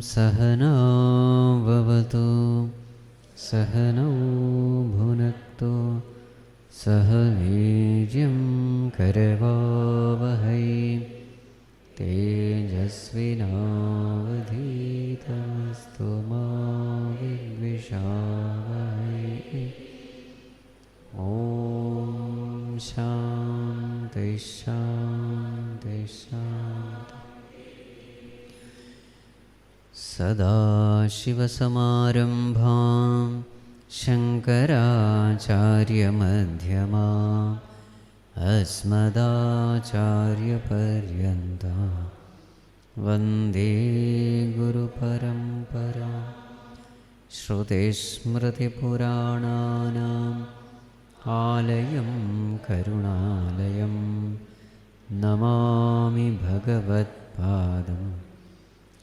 सहनौ भवतु सहनौ भुनक्तु सह वीर्यं करवावहै तेजस्विनावधीतमस्तु मा विद्विषावहै। ॐ शान्ति शान्ति शान्ति। सदाशिवसमारम्भां शङ्कराचार्यमध्यमाम् अस्मदाचार्यपर्यन्तां वन्दे गुरुपरम्परां। श्रुतिस्मृतिपुराणानाम् आलयं करुणालयं नमामि भगवत्पादं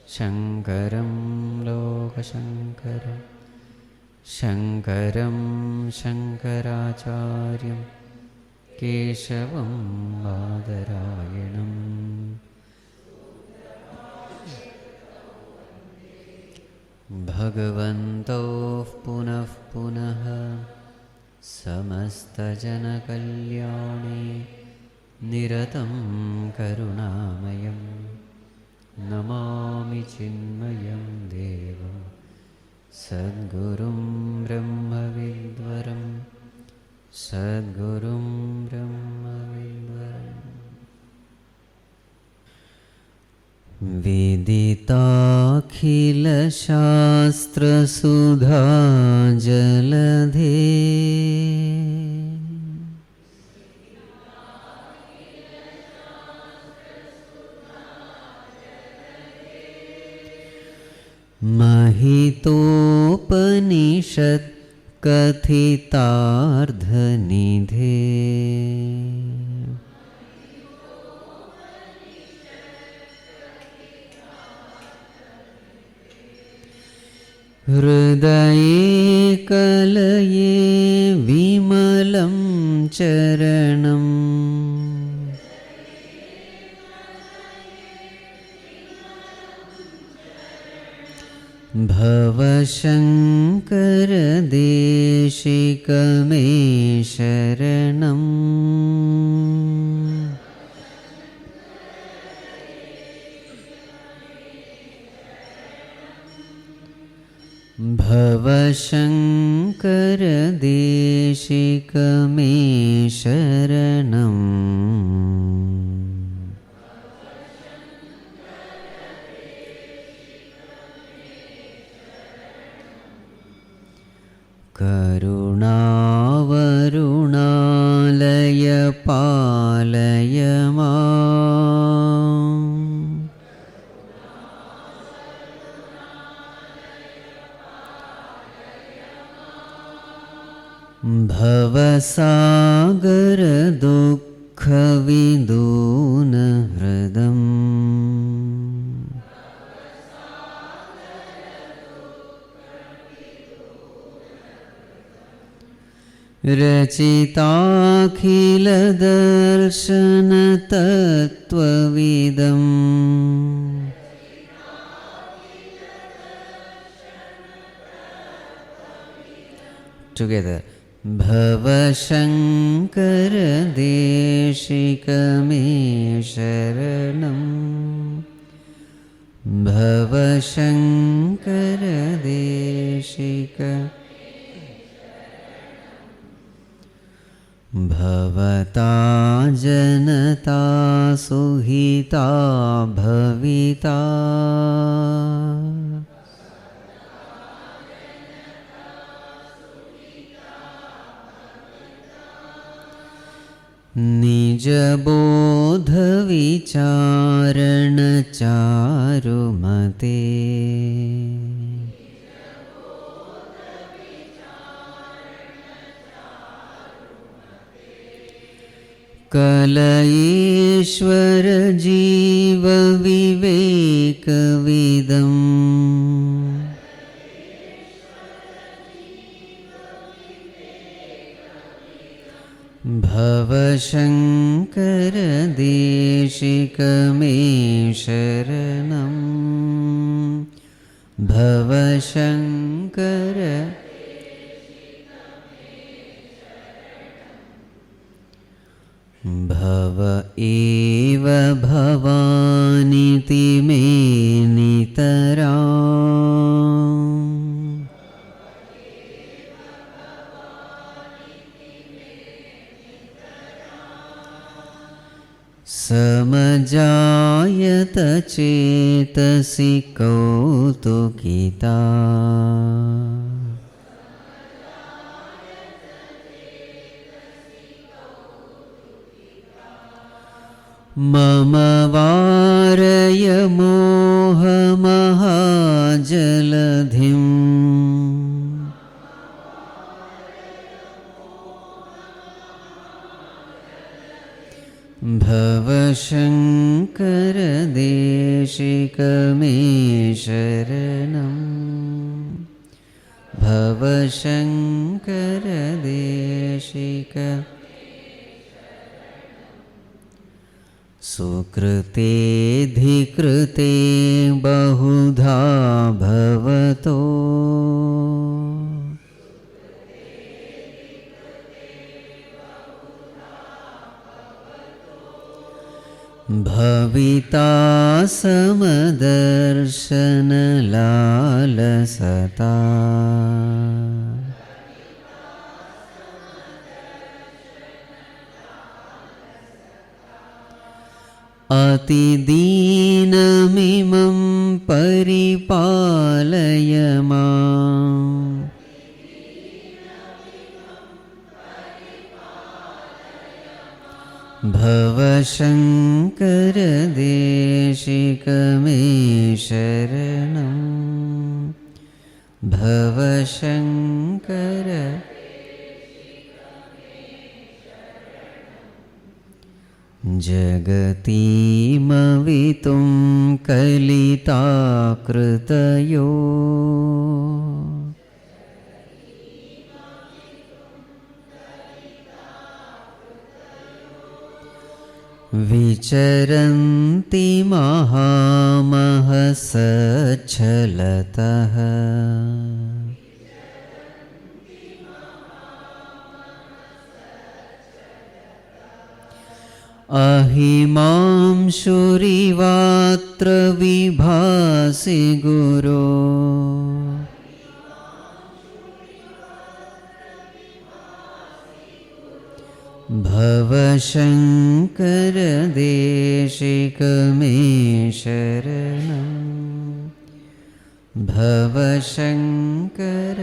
शङ्करं लोकशङ्करं शङ्करं शङ्कराचार्यं केशवं बादरायणम्। भगवन्तौ पुनः पुनः समस्तजनकल्याणे निरतं करुणामयं नमामि चिन्मयं देवं सद्गुरुं ब्रह्मविद्वरं सद्गुरुं ब्रह्मविद्वरम्। विदिताखिलशास्त्रसुधा जलधे महितोपनिषत् कथितार्धनिधे हृदये कलये विमलं चरणम् भवशङ्कर देशिकमे शरणम्। भवशङ्कर देशिकमे शरणम्। करुणावरुणालय पालय माम्। भवसागर दुःखविदून हृदम्। रचिताखिलदर्शन तत्त्वविदम्। Together. भवशङ्कर देशिकमे शरणम्। भवशङ्कर देशिक भवता जनता सुहिता भविता। निजबोध विचारण चारुमते। कलयेश्वर जीव विवेकविदम्। भवशङ्कर देशिकमे शरणम्। भवशङ्कर भव एव भवानिति मे नितराम् समजायत चेतसि कौतुकिता मम वारय मोहमहाजलधिम् भवशङ्कर देशिक मे शरणम् भवशङ्कर देशिक सुकृतेऽधिकृते बहुधा भवतो भविता समदर्शनलालसता अतिदीनमिमं परिपालय माम् भवशङ्कर देशिक मे शरणम् भवशङ्कर जगतीमवितुं कलिता कृतयो विचरन्ति महामहसच्छलतः अहिमांशुरिवात्र विभासि गुरो भवशङ्कर देशिक मे शरणम् भवशङ्कर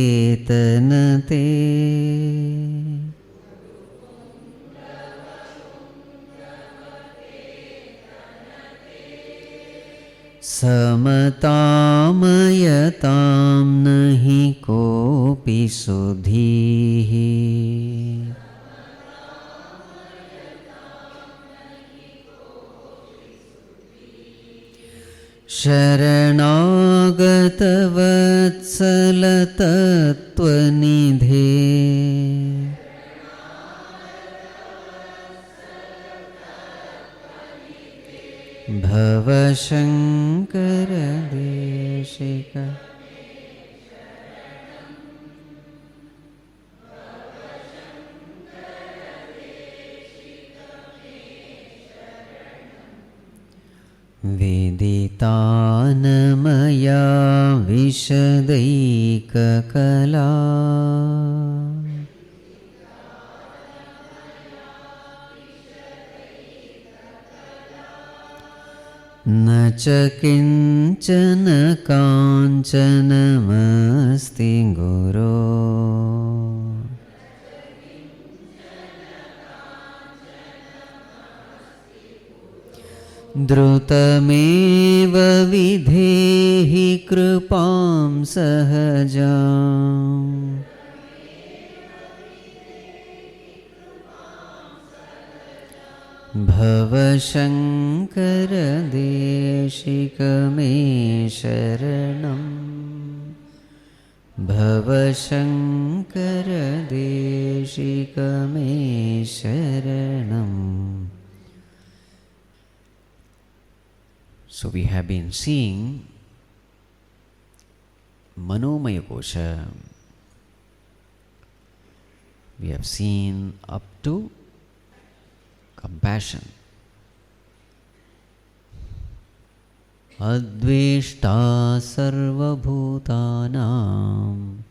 गुरुपुङ्गवपुङ्गवकेतनते समतामयतां नहि कोऽपि सुधीः शरणागतवत्सलतत्त्वनिधे भवशङ्कर देशिक विदितानमया विशदैककला न च किञ्चन काञ्चनमस्ति गुरो द्रुतमेव विधेहि कृपां सहजाम् भवशङ्कर देशिक मे शरणम् भवशङ्कर Desika sharanam. So we have been seeing manomaya kosha. We have seen up to compassion. Adveshta sarvabhutanam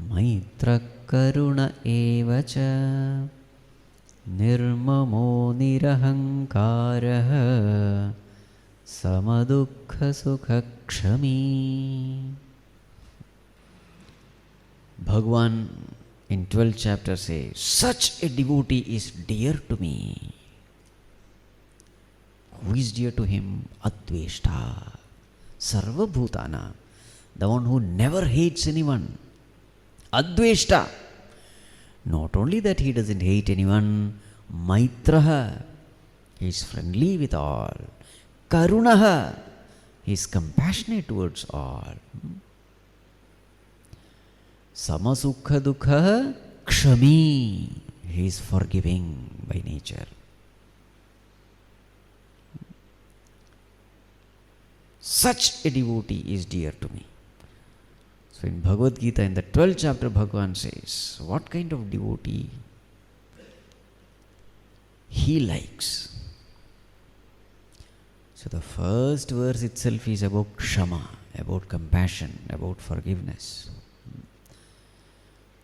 maitra karuna evacha nirmamo nirahankaraha samadukha sukha kshami. Bhagavan in 12th chapter says, such a devotee is dear to me. Who is dear to him? Adveshta sarva bhutana, the one who never hates anyone. Adveshta, not only that he doesn't hate anyone, maitraha, he is friendly with all. Karunaha, he is compassionate towards all. Samasukha dukha kshami, he is forgiving by nature. Such a devotee is dear to me. So in Bhagavad Gītā, in the 12th chapter, Bhagavan says, what kind of devotee he likes. So the first verse itself is about kshama, about compassion, about forgiveness.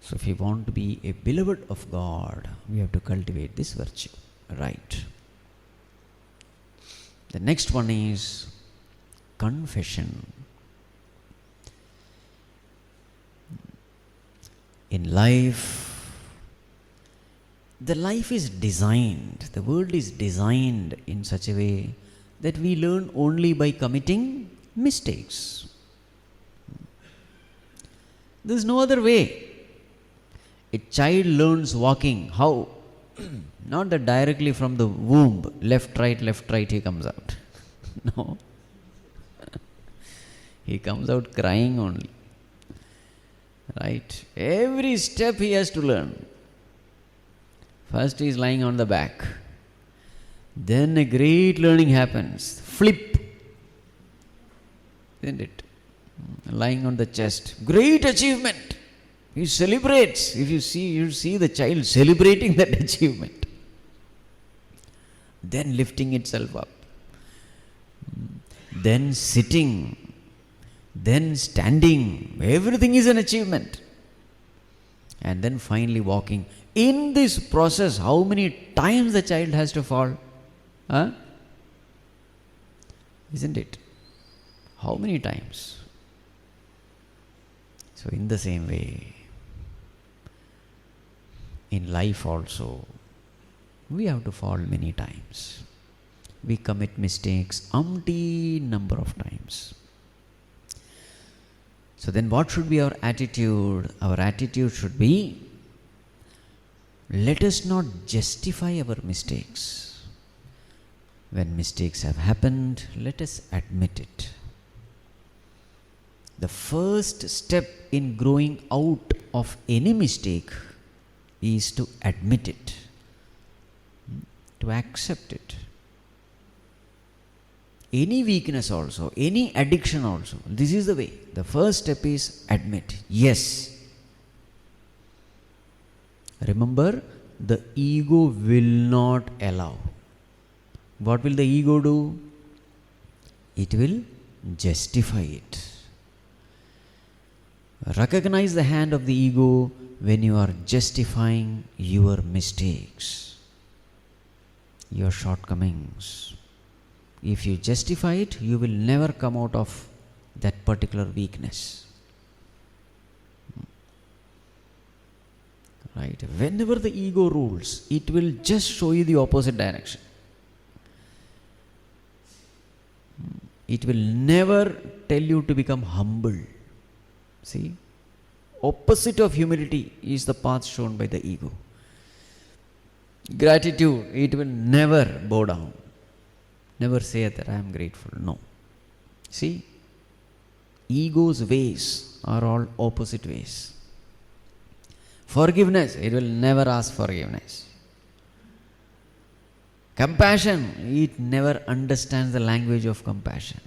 So if we want to be a beloved of God, we have to cultivate this virtue, right? The next one is confession. In life, the life is designed, the world is designed in such a way that we learn only by committing mistakes. There is no other way. A child learns walking. How? Not that directly from the womb, left, right, he comes out. No. He comes out crying only. Right? Every step he has to learn. First he is lying on the back. Then a great learning happens. Flip. Isn't it? Lying on the chest. Great achievement. He celebrates. If you see the child celebrating that achievement. Then lifting itself up. Then sitting. Then standing. Everything is an achievement. And then finally walking. In this process, how many times the child has to fall? Huh? Isn't it? How many times? So in the same way, in life also, we have to fall many times. We commit mistakes umpteen number of times. So then what should be our attitude? Our attitude should be, let us not justify our mistakes. When mistakes have happened, let us admit it. The first step in growing out of any mistake is to admit it, to accept it. Any weakness also, any addiction also, this is the way. The first step is admit. Yes. Remember, the ego will not allow. What will the ego do? It will justify it. Recognize the hand of the ego when you are justifying your mistakes, your shortcomings. If you justify it, you will never come out of that particular weakness. Right? Whenever the ego rules, it will just show you the opposite direction. It will never tell you to become humble. See? Opposite of humility is the path shown by the ego. Gratitude, it will never bow down. Never say that I am grateful. No. See? Ego's ways are all opposite ways. Forgiveness, it will never ask forgiveness. Compassion, it never understands the language of compassion.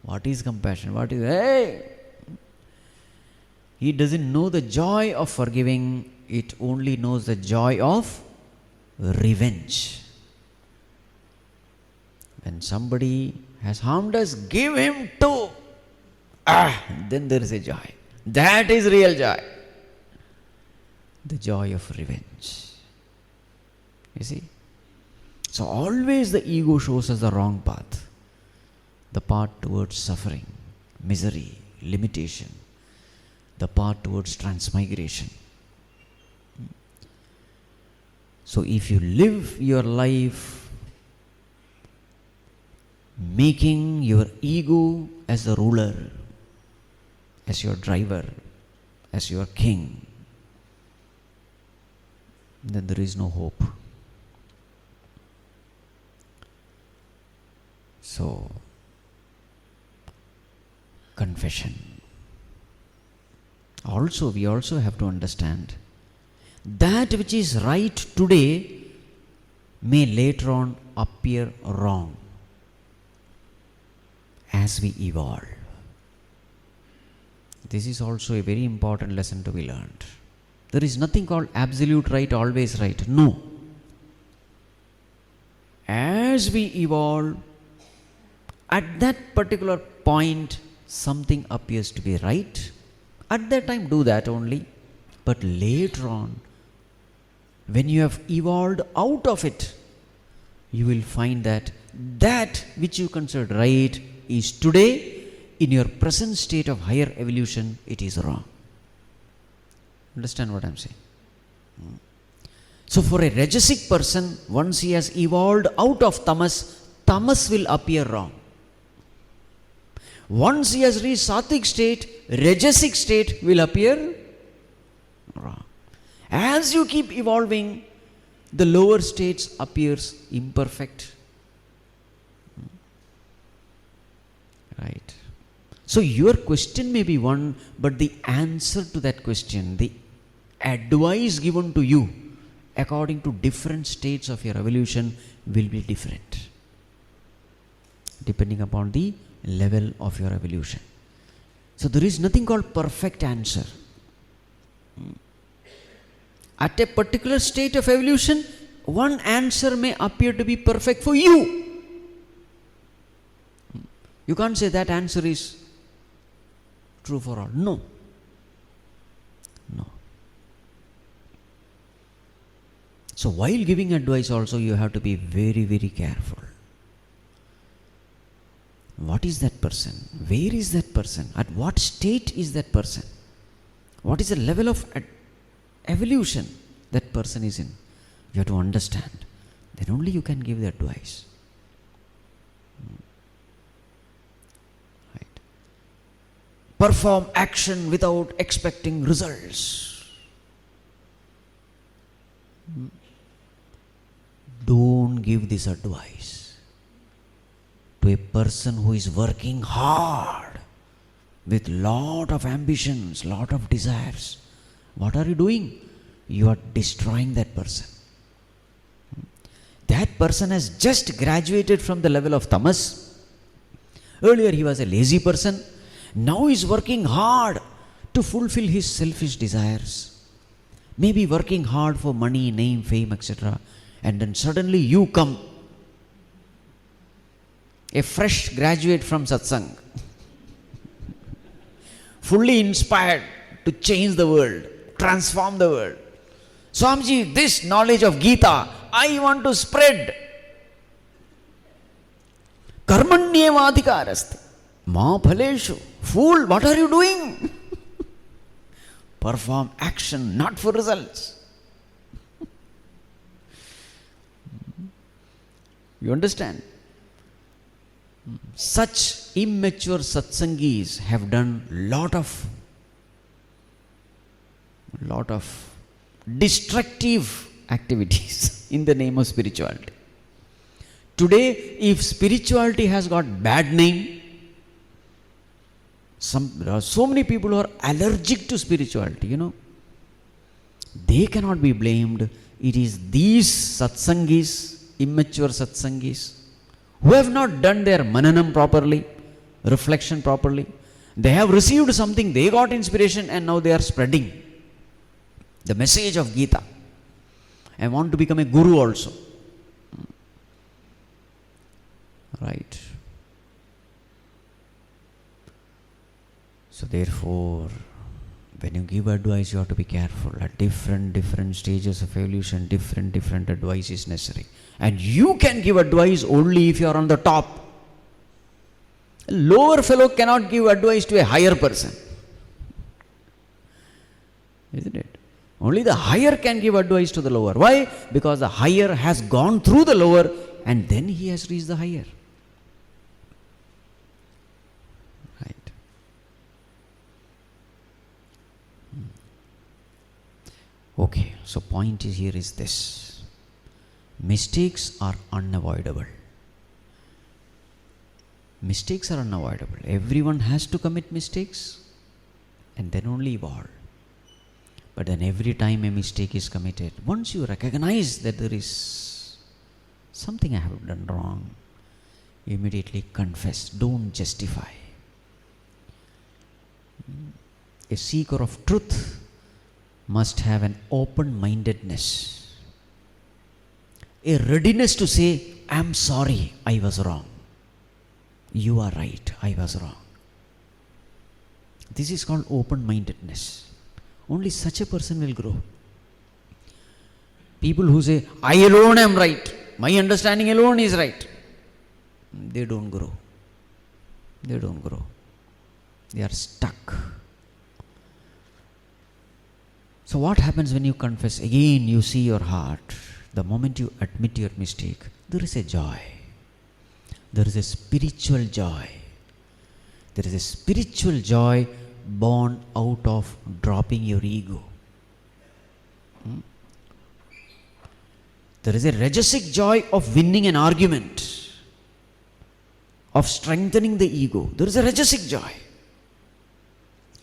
What is compassion? What is, hey! He doesn't know the joy of forgiving, it only knows the joy of revenge. When somebody has harmed us, give him two. Then there is a joy. That is real joy. The joy of revenge. You see? So always the ego shows us the wrong path. The path towards suffering, misery, limitation. The path towards transmigration. So if you live your life making your ego as the ruler, as your driver, as your king, then there is no hope. So, confession. We also have to understand that which is right today may later on appear wrong as we evolve. This is also a very important lesson to be learned. There is nothing called absolute right, always right. No. As we evolve, at that particular point, something appears to be right. At that time, do that only. But later on, when you have evolved out of it, you will find that that which you considered right is today, in your present state of higher evolution, it is wrong. Understand what I am saying? So for a rajasic person, once he has evolved out of tamas will appear wrong. Once he has reached sattvic state, rajasic state will appear wrong. As you keep evolving, the lower states appears imperfect. Right. So your question may be one, but the answer to that question, the advice given to you according to different states of your evolution will be different, depending upon the level of your evolution. So there is nothing called perfect answer. At a particular state of evolution, one answer may appear to be perfect for you. You can't say that answer is true for all. No. So while giving advice also, you have to be very, very careful. What is that person? Where is that person? At what state is that person? What is the level of evolution that person is in? You have to understand. Then only you can give the advice. Right. Perform action without expecting results. Don't give this advice to a person who is working hard with lot of ambitions, lot of desires. What are you doing? You are destroying that person. That person has just graduated from the level of tamas. Earlier he was a lazy person. Now he is working hard to fulfill his selfish desires. Maybe working hard for money, name, fame, etc. And then suddenly you come, a fresh graduate from satsang, fully inspired to change the world, transform the world. Swamiji, this knowledge of Gītā, I want to spread. Karmanyevadhikarasti. Ma phaleshu. Fool, what are you doing? Perform action, not for results. You understand? Such immature satsangis have done lot of destructive activities in the name of spirituality. Today, if spirituality has got bad name, There are so many people who are allergic to spirituality, They cannot be blamed. It is these satsangis, immature satsangis, who have not done their mananam properly, reflection properly. They have received something, they got inspiration, and now they are spreading the message of Gītā. I want to become a guru also. Right? So therefore, when you give advice, you have to be careful. At different stages of evolution, different advice is necessary. And you can give advice only if you are on the top. A lower fellow cannot give advice to a higher person. Isn't it? Only the higher can give advice to the lower. Why? Because the higher has gone through the lower and then he has reached the higher. Right. Okay, so point is here is this. Mistakes are unavoidable. Mistakes are unavoidable. Everyone has to commit mistakes and then only evolve. But then every time a mistake is committed, once you recognize that there is something I have done wrong, immediately confess, don't justify. A seeker of truth must have an open-mindedness, a readiness to say, I am sorry, I was wrong. You are right, I was wrong. This is called open-mindedness. Only such a person will grow. People who say, I alone am right, my understanding alone is right, they don't grow. They don't grow. They are stuck. So what happens when you confess? Again you see your heart. The moment you admit your mistake, there is a joy. There is a spiritual joy. There is a spiritual joy born out of dropping your ego. There is a rajasic joy of winning an argument, of strengthening the ego. There is a rajasic joy.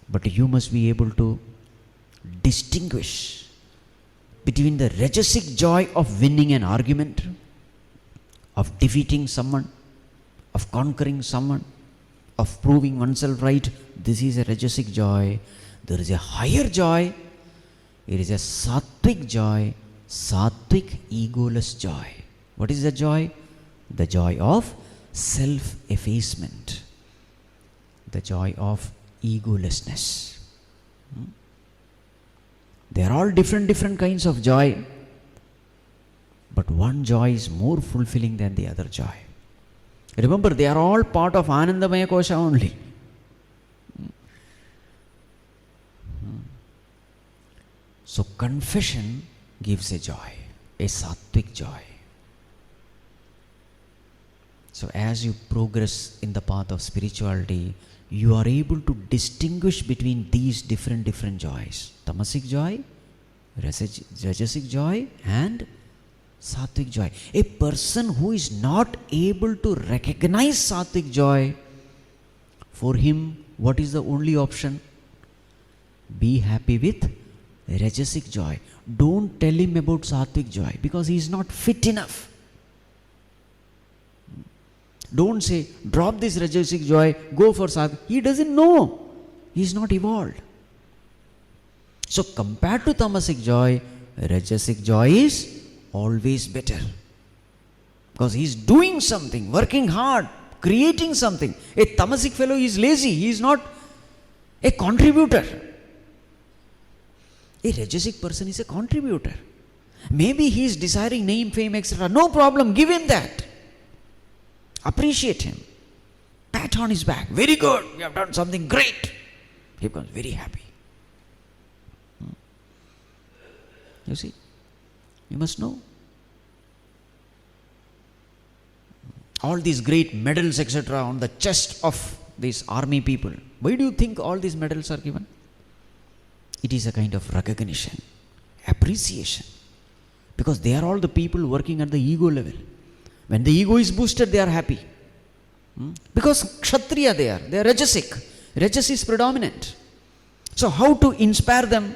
But you must be able to distinguish between the rajasic joy of winning an argument, of defeating someone, of conquering someone, of proving oneself right. This is a rajasic joy. There is a higher joy. It is a sattvic joy, sattvic egoless joy. What is the joy? The joy of self-effacement, the joy of egolessness. They are all different kinds of joy, but one joy is more fulfilling than the other joy. Remember, they are all part of Anandamaya kosha only. So confession gives a joy, a sattvic joy. So as you progress in the path of spirituality, you are able to distinguish between these different joys. Tamasic joy, rajasic joy, and sattvic joy. A person who is not able to recognize sattvic joy, for him, what is the only option? Be happy with rajasic joy. Don't tell him about sattvic joy because he is not fit enough. Don't say, drop this rajasic joy, go for sattvic. He doesn't know. He is not evolved. So compared to tamasic joy, rajasic joy is always better. Because he is doing something, working hard, creating something. A tamasic fellow is lazy. He is not a contributor. A rajasic person is a contributor. Maybe he is desiring name, fame, etc. No problem, give him that. Appreciate him. Pat on his back. Very good. You have done something great. He becomes very happy. You see? You must know. All these great medals, etc., on the chest of these army people. Why do you think all these medals are given? It is a kind of recognition, appreciation. Because they are all the people working at the ego level. When the ego is boosted, they are happy. Because Kshatriya they are rajasic. Rajas is predominant. So how to inspire them?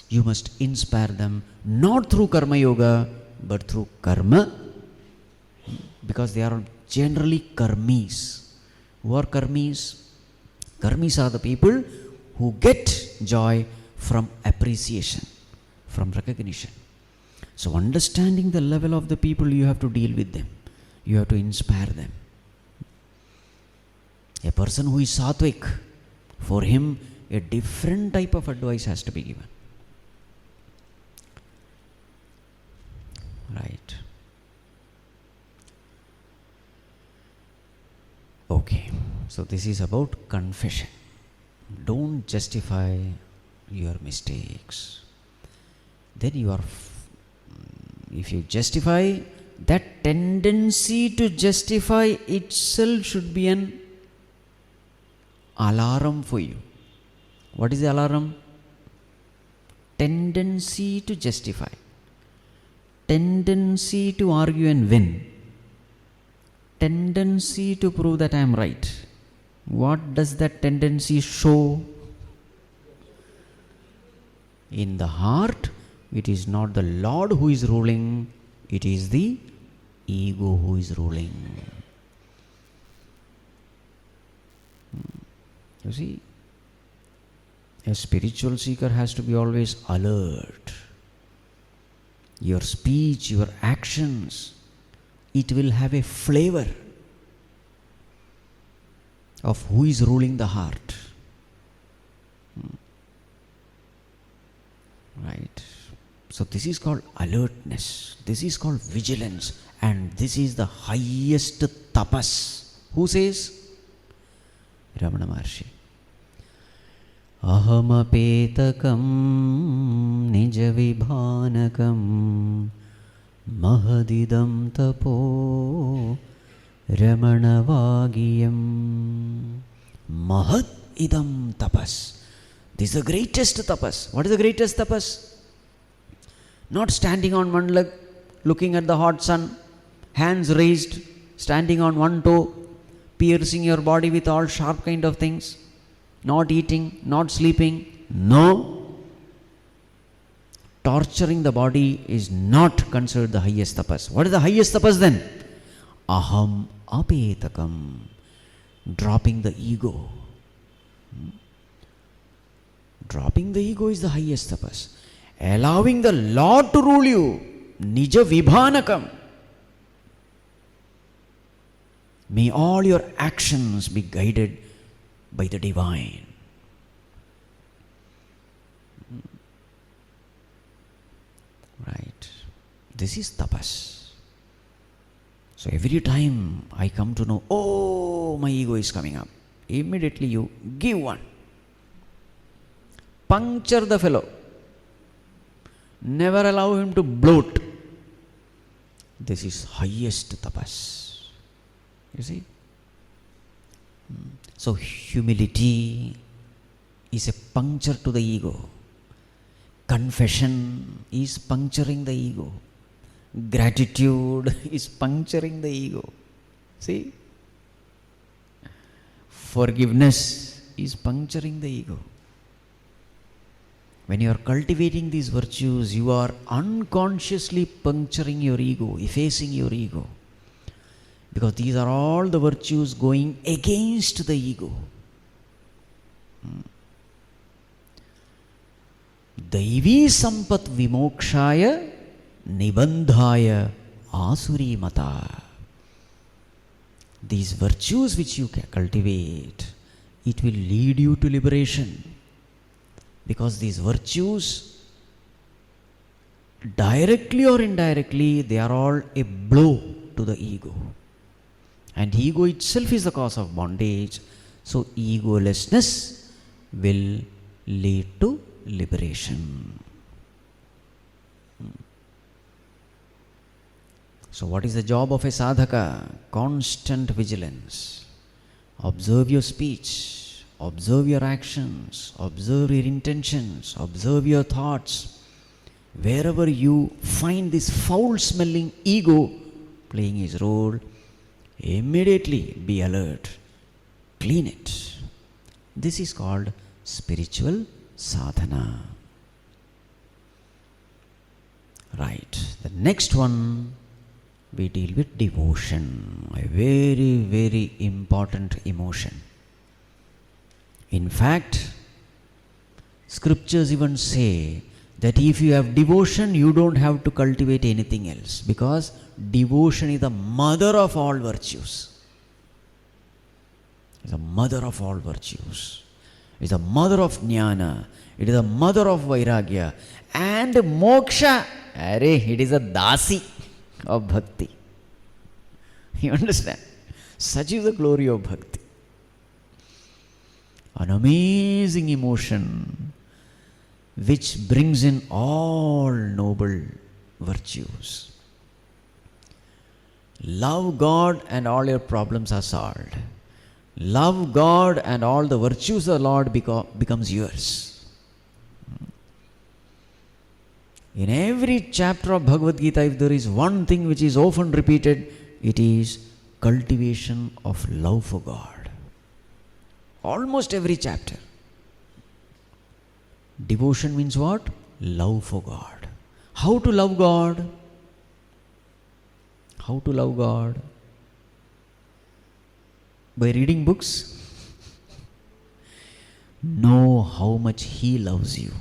You must inspire them not through karma yoga, but through karma, because they are generally karmis. Who are karmis? Karmis are the people who get joy from appreciation, from recognition. So understanding the level of the people, you have to deal with them. You have to inspire them. A person who is sattvic, for him a different type of advice has to be given. Right. Okay. So this is about confession. Don't justify your mistakes. Then you are, if you justify, that tendency to justify itself should be an alarm for you. What is the alarm? Tendency to justify. Tendency to argue and win. Tendency to prove that I am right. What does that tendency show? In the heart, it is not the Lord who is ruling, it is the ego who is ruling. You see, a spiritual seeker has to be always alert. Your speech, your actions, it will have a flavor of who is ruling the heart. Right. So this is called alertness. This is called vigilance. And this is the highest tapas. Who says? Ramana Maharshi. Ahamapetakam nijavibhanakam mahadidam tapo ramanavagiyam. Mahad idam tapas. This is the greatest tapas. What is the greatest tapas? Not standing on one leg, looking at the hot sun, hands raised, standing on one toe, piercing your body with all sharp kind of things, not eating, not sleeping. No. Torturing the body is not considered the highest tapas. What is the highest tapas then? Aham apetakam. Dropping the ego. Dropping the ego is the highest tapas. Allowing the Lord to rule you. Nija vibhanakam. May all your actions be guided by the divine. Right. This is tapas. So every time I come to know, oh, my ego is coming up, immediately you give one. Puncture the fellow. Never allow him to bloat. This is highest tapas. You see? So humility is a puncture to the ego. Confession is puncturing the ego. Gratitude is puncturing the ego. See? Forgiveness is puncturing the ego. When you are cultivating these virtues, you are unconsciously puncturing your ego, effacing your ego. Because these are all the virtues going against the ego. Daivi sampat vimokshaya nibandhaya asuri mata. These virtues which you cultivate, it will lead you to liberation. Because these virtues, directly or indirectly, they are all a blow to the ego. And ego itself is the cause of bondage. So egolessness will lead to liberation. So what is the job of a sadhaka? Constant vigilance. Observe your speech, observe your actions, observe your intentions, observe your thoughts. Wherever you find this foul-smelling ego playing his role, immediately be alert. clean it. This is called spiritual sadhana. Right. The next one, we deal with devotion, a very, very important emotion. In fact, scriptures even say that if you have devotion, you don't have to cultivate anything else, because devotion is the mother of all virtues. It's the mother of all virtues. It's the mother of jnana. It is the mother of vairagya. And moksha, it is a dasi of bhakti. You understand? Such is the glory of bhakti. An amazing emotion which brings in all noble virtues. Love God and all your problems are solved. Love God and all the virtues of the Lord becomes yours. In every chapter of Bhagavad Gītā, if there is one thing which is often repeated, it is cultivation of love for God. Almost every chapter. Devotion means what? Love for God. How to love God? How to love God? By reading books? Know how much He loves you.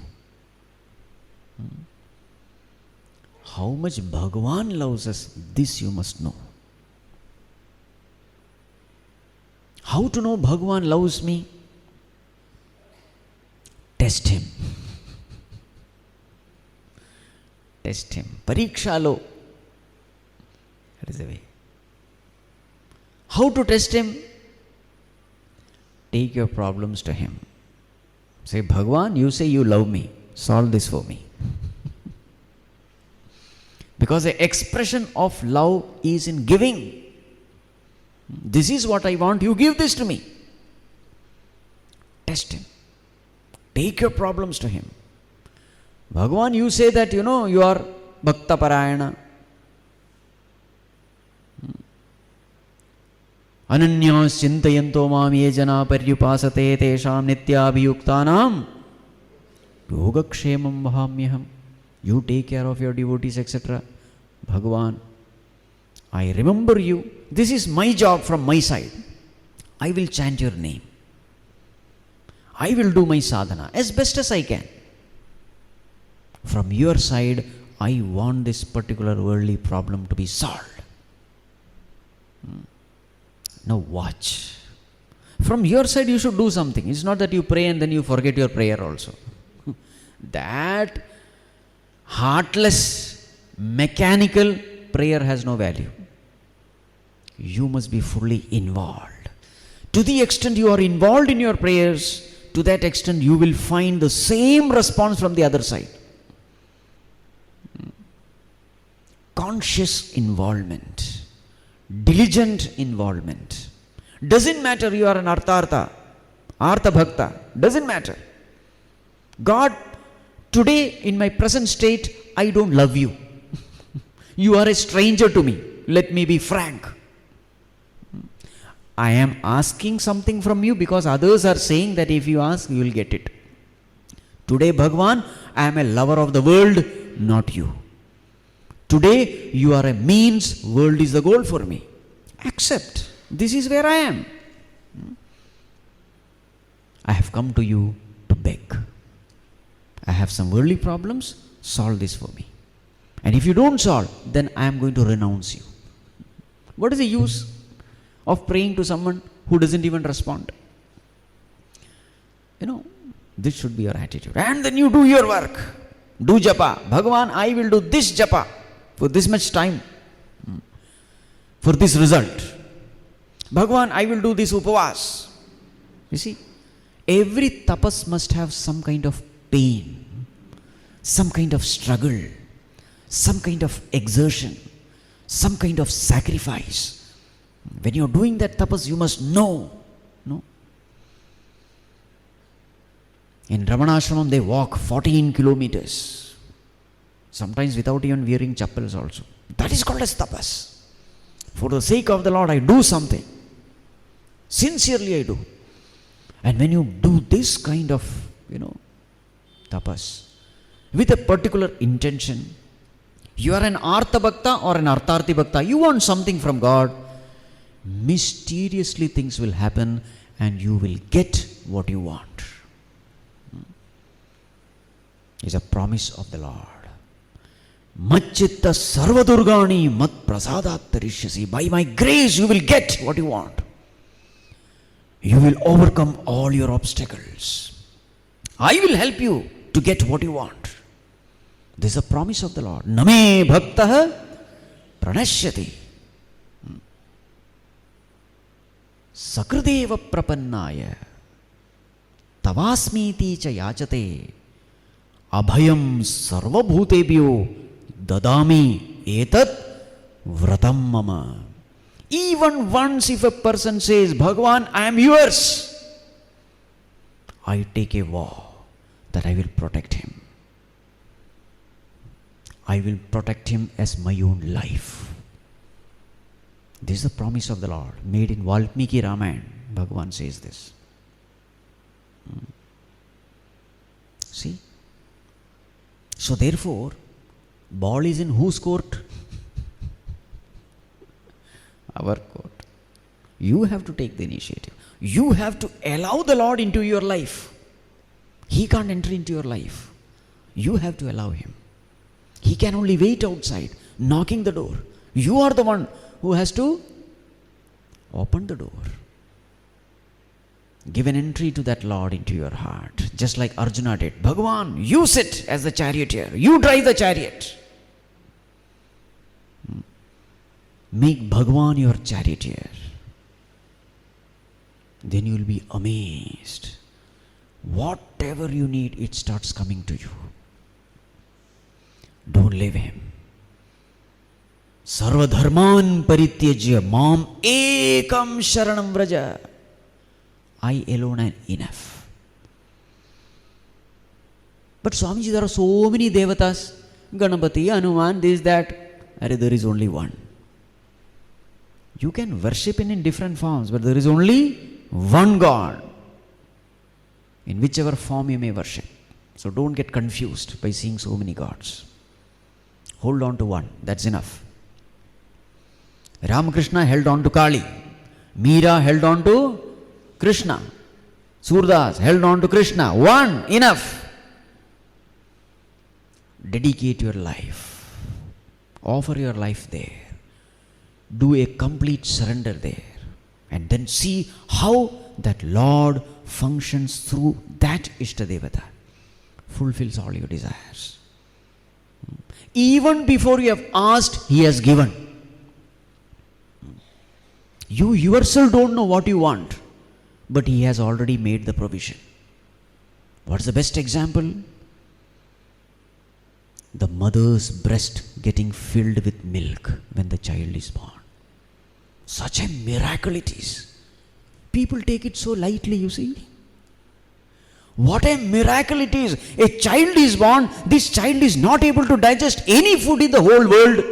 How much Bhagavan loves us, this you must know. How to know Bhagavan loves me? Test Him. Test Him. Pariksha lo. That is the way. How to test Him? Take your problems to Him. Say, Bhagavan, you say you love me. Solve this for me. Because the expression of love is in giving. This is what I want, you give this to me. Test Him. Take your problems to Him. Bhagavan, you say that, you are Bhakta Parayana. Ananyas chintayanto mam ye jana paryupasate tesham nityabhiyuktanam yogakshemam vahamyaham. You take care of your devotees, etc. Bhagavan, I remember you. This is my job from my side. I will chant your name. I will do my sadhana as best as I can. From your side, I want this particular worldly problem to be solved. Now watch. From your side, you should do something. It's not that you pray and then you forget your prayer also. That heartless, mechanical prayer has no value. You must be fully involved. To the extent you are involved in your prayers, to that extent you will find the same response from the other side. Conscious involvement, diligent involvement. Doesn't matter you are an artha bhakta, doesn't matter. God, today in my present state, I don't love you. You are a stranger to me. Let me be frank. I am asking something from you because others are saying that if you ask, you will get it. Today, Bhagavan, I am a lover of the world, not you. Today, you are a means, world is the goal for me. Accept. This is where I am. I have come to you to beg. I have some worldly problems, solve this for me. And if you don't solve, then I am going to renounce you. What is the use of praying to someone who doesn't even respond? This should be your attitude. And then you do your work. Do japa. Bhagavan, I will do this japa for this much time, for this result. Bhagavan, I will do this upavas. You see, every tapas must have some kind of pain, some kind of struggle, some kind of exertion, some kind of sacrifice. When you are doing that tapas, you must know. No? In Ramanashramam, they walk 14 kilometers, sometimes without even wearing chappals also. That is called as tapas. For the sake of the Lord, I do something. Sincerely I do. And when you do this kind of, tapas, with a particular intention, you are an Artha Bhakta or an Artharthi Bhakta, you want something from God, mysteriously things will happen and you will get what you want. It's a promise of the Lord. Macchitta sarvadurgani mat prasadat tarishyasi. By my grace you will get what you want. You will overcome all your obstacles. I will help you to get what you want. This is a promise of the Lord. Name bhaktah pranashyati. Sakrideva prapannaya tavasmiti cha yachate abhayam sarvabhutebhyo dadami etat vratam mama. Even once if a person says, Bhagavan, I am yours, I take a vow that I will protect him. I will protect him as my own life. This is the promise of the Lord, made in Valmiki Ramayana. Bhagavan says this. See? So therefore, ball is in whose court? Our court. You have to take the initiative. You have to allow the Lord into your life. He can't enter into your life. You have to allow him. He can only wait outside, knocking the door. You are the one who has to open the door. Give an entry to that Lord into your heart, just like Arjuna did. Bhagavan, you sit as the charioteer. You drive the chariot. Make Bhagavan your charioteer. Then you will be amazed. Whatever you need, it starts coming to you. Don't leave him. Sarva dharman parityajya mam ekam sharanam vraja. I alone am enough. But Swamiji, there are so many devatas. Ganapati, Hanuman, this, that. There is only one. You can worship in different forms, but there is only one God. In whichever form you may worship. So don't get confused by seeing so many gods. Hold on to one. That's enough. Ramakrishna held on to Kali. Meera held on to Krishna. Surdas held on to Krishna. One, enough. Dedicate your life. Offer your life there. Do a complete surrender there. And then see how that Lord functions through that Ishtadevata. Fulfills all your desires. Even before you have asked, he has given. You yourself don't know what you want, but he has already made the provision. What's the best example? The mother's breast getting filled with milk when the child is born. Such a miracle it is. People take it so lightly, you see. What a miracle it is. A child is born. This child is not able to digest any food in the whole world.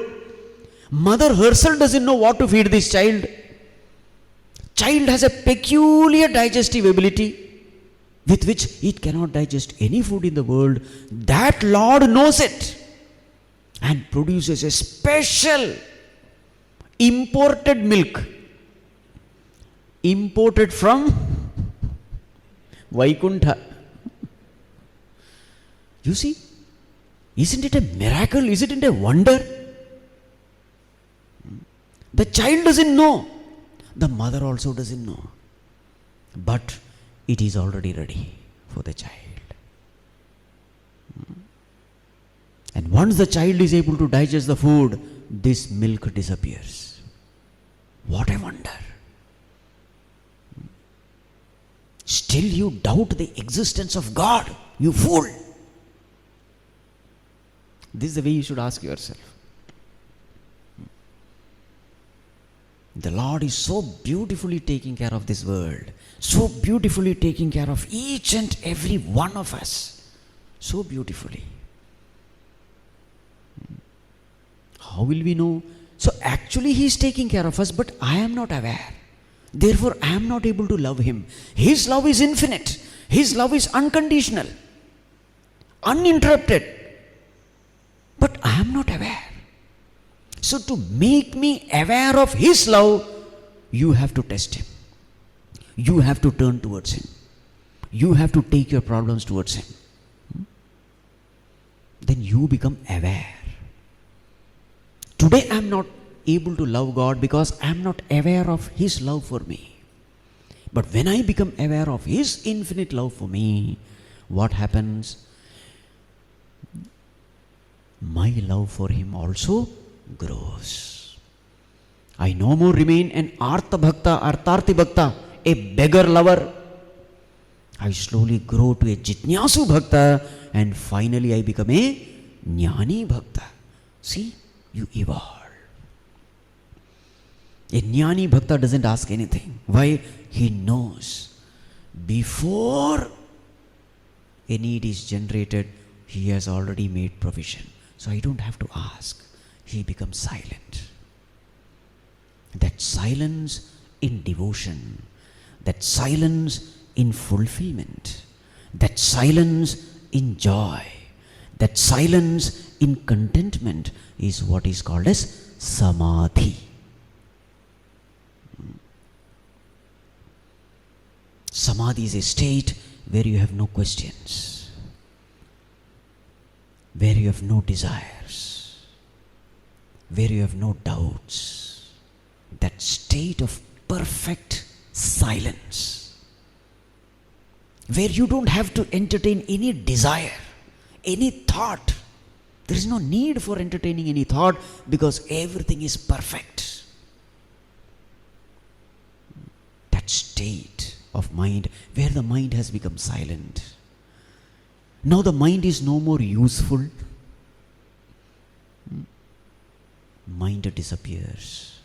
Mother herself doesn't know what to feed this child. Child has a peculiar digestive ability with which it cannot digest any food in the world. That Lord knows it and produces a special imported milk. Imported from Vaikuntha. You see, isn't it a miracle? Isn't it a wonder? The child doesn't know. The mother also doesn't know. But it is already ready for the child. And once the child is able to digest the food, this milk disappears. What a wonder. Still you doubt the existence of God, you fool. This is the way you should ask yourself. The Lord is so beautifully taking care of this world, so beautifully taking care of each and every one of us, so beautifully. How will we know? So actually he is taking care of us, but I am not aware. Therefore, I am not able to love him. His love is infinite. His love is unconditional, uninterrupted. But I am not aware. So to make me aware of his love, you have to test him. You have to turn towards him. You have to take your problems towards him. Then you become aware. Today I am not able to love God because I am not aware of his love for me. But when I become aware of his infinite love for me, what happens? My love for him also grows. I no more remain an Artha Bhakta, Artharthi Bhakta, a beggar lover. I slowly grow to a Jitnyasu Bhakta, and finally I become a Jnani Bhakta. See, you evolve. A Jnani Bhakta doesn't ask anything. Why? He knows before a need is generated, he has already made provision. So I don't have to ask. He becomes silent. That silence in devotion, that silence in fulfillment, that silence in joy, that silence in contentment is what is called as Samadhi. Samadhi is a state where you have no questions, where you have no desires, where you have no doubts. That state of perfect silence, where you don't have to entertain any desire, any thought. There is no need for entertaining any thought because everything is perfect. That state of mind where the mind has become silent. Now the mind is no more useful. Mind disappears.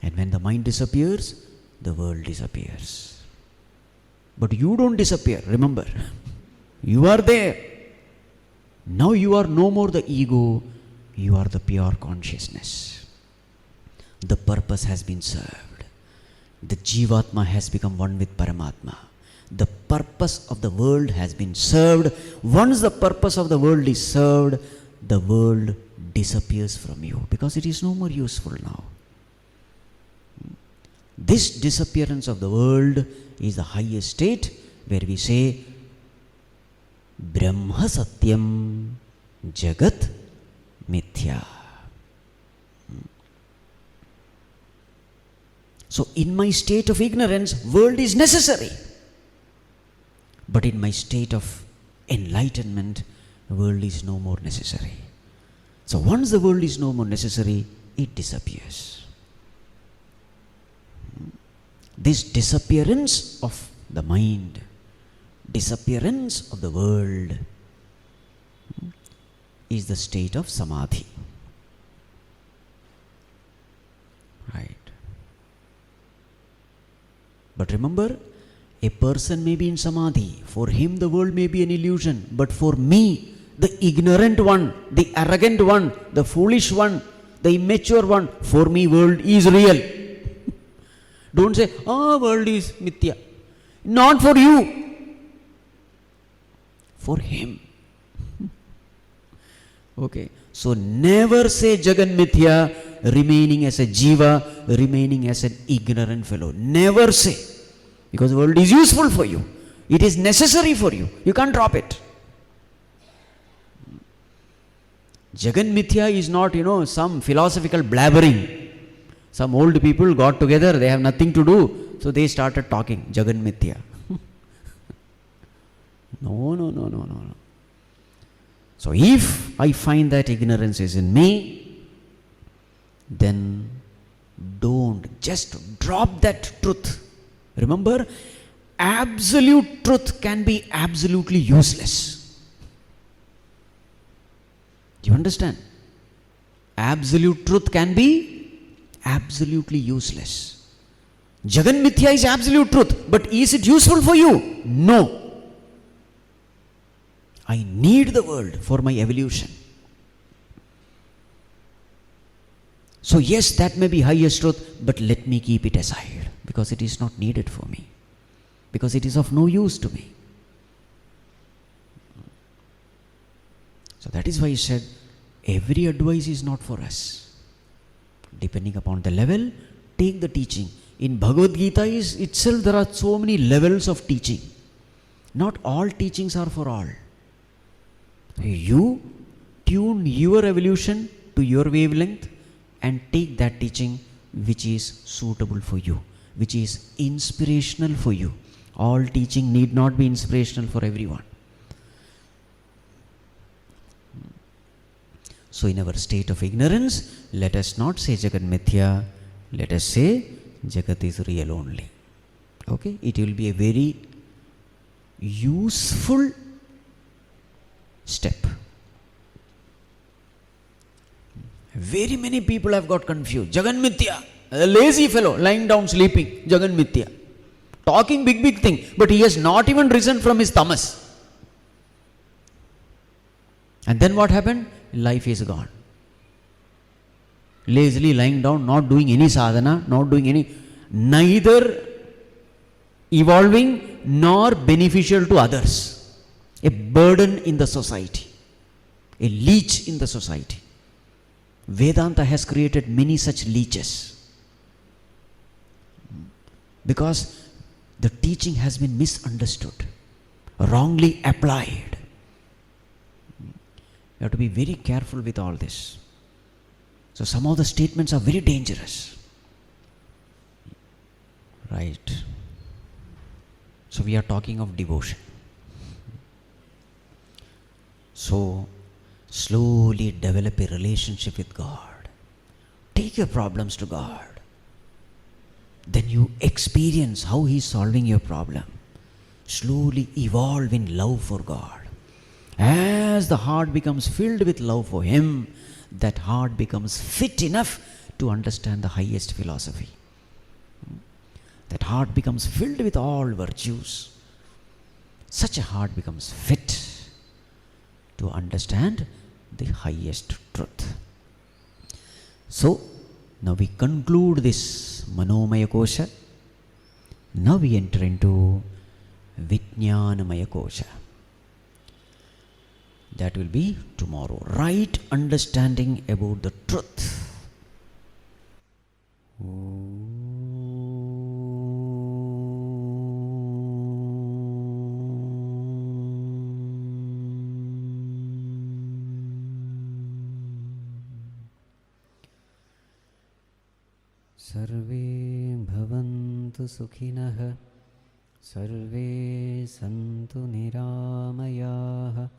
And when the mind disappears, the world disappears. But you don't disappear, remember. You are there. Now you are no more the ego, you are the pure consciousness. The purpose has been served. The Jivatma has become one with Paramatma. The purpose of the world has been served. Once the purpose of the world is served, the world disappears from you because it is no more useful now. This disappearance of the world is the highest state where we say Brahma Satyam Jagat Mithya. So in my state of ignorance, world is necessary. But in my state of enlightenment, world is no more necessary. So once the world is no more necessary, it disappears. This disappearance of the mind, disappearance of the world is the state of Samadhi. Right. But remember, a person may be in Samadhi. For him the world may be an illusion. But for me, the ignorant one, the arrogant one, the foolish one, the immature one, for me world is real. Don't say, world is mithya. Not for you. For him. Okay. So never say Jagan mithya remaining as a jiva, remaining as an ignorant fellow. Never say. Because the world is useful for you. It is necessary for you. You can't drop it. Jagan mithya is not, some philosophical blabbering. Some old people got together, they have nothing to do, so they started talking, Jagan Mithya. No. So if I find that ignorance is in me, then just drop that truth. Remember, absolute truth can be absolutely useless. Do you understand? Absolute truth can be absolutely useless. Jagan Mithya is absolute truth, but is it useful for you? No. I need the world for my evolution. So yes, that may be highest truth, but let me keep it aside. because it is not needed for me, because it is of no use to me. So that is why he said, every advice is not for us. Depending upon the level, take the teaching. In Bhagavad Gītā itself there are so many levels of teaching. Not all teachings are for all. You tune your evolution to your wavelength and take that teaching which is suitable for you, which is inspirational for you. All teaching need not be inspirational for everyone. So in our state of ignorance, let us not say Jagat Mithya, let us say Jagat is real only. Okay? It will be a very useful step. Very many people have got confused. Jagat Mithya, a lazy fellow, lying down sleeping, Jagat Mithya. Talking big thing, but he has not even risen from his tamas. And then what happened? Life is gone. Lazily lying down, not doing any sadhana, not doing any, neither evolving nor beneficial to others. A burden in the society, a leech in the society. Vedanta has created many such leeches because the teaching has been misunderstood, wrongly applied. You have to be very careful with all this. So some of the statements are very dangerous. Right. So we are talking of devotion. So slowly develop a relationship with God. Take your problems to God. Then you experience how He is solving your problem. Slowly evolve in love for God. As the heart becomes filled with love for Him, that heart becomes fit enough to understand the highest philosophy. That heart becomes filled with all virtues. Such a heart becomes fit to understand the highest truth. So, now we conclude this manomaya kosha. Now we enter into vijnanamaya kosha. That will be tomorrow. Right understanding about the truth. Sarve bhavantu sukhinah, sarve santu niramayaha,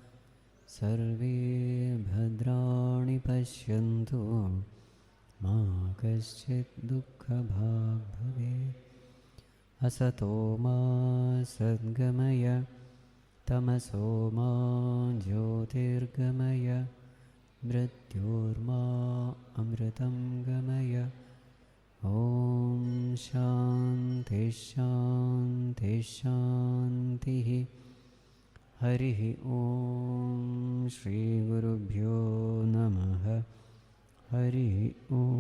sarve bhadrani pashyantu, ma kaschit dukkha bhag bhave, asato ma sadgamaya, tamaso ma jyotirgamaya, mrityorma amritam gamaya. Om Shanti Shanti Shanti. Harihi Om Shri Gurubhyo Namaha. Harihi Om.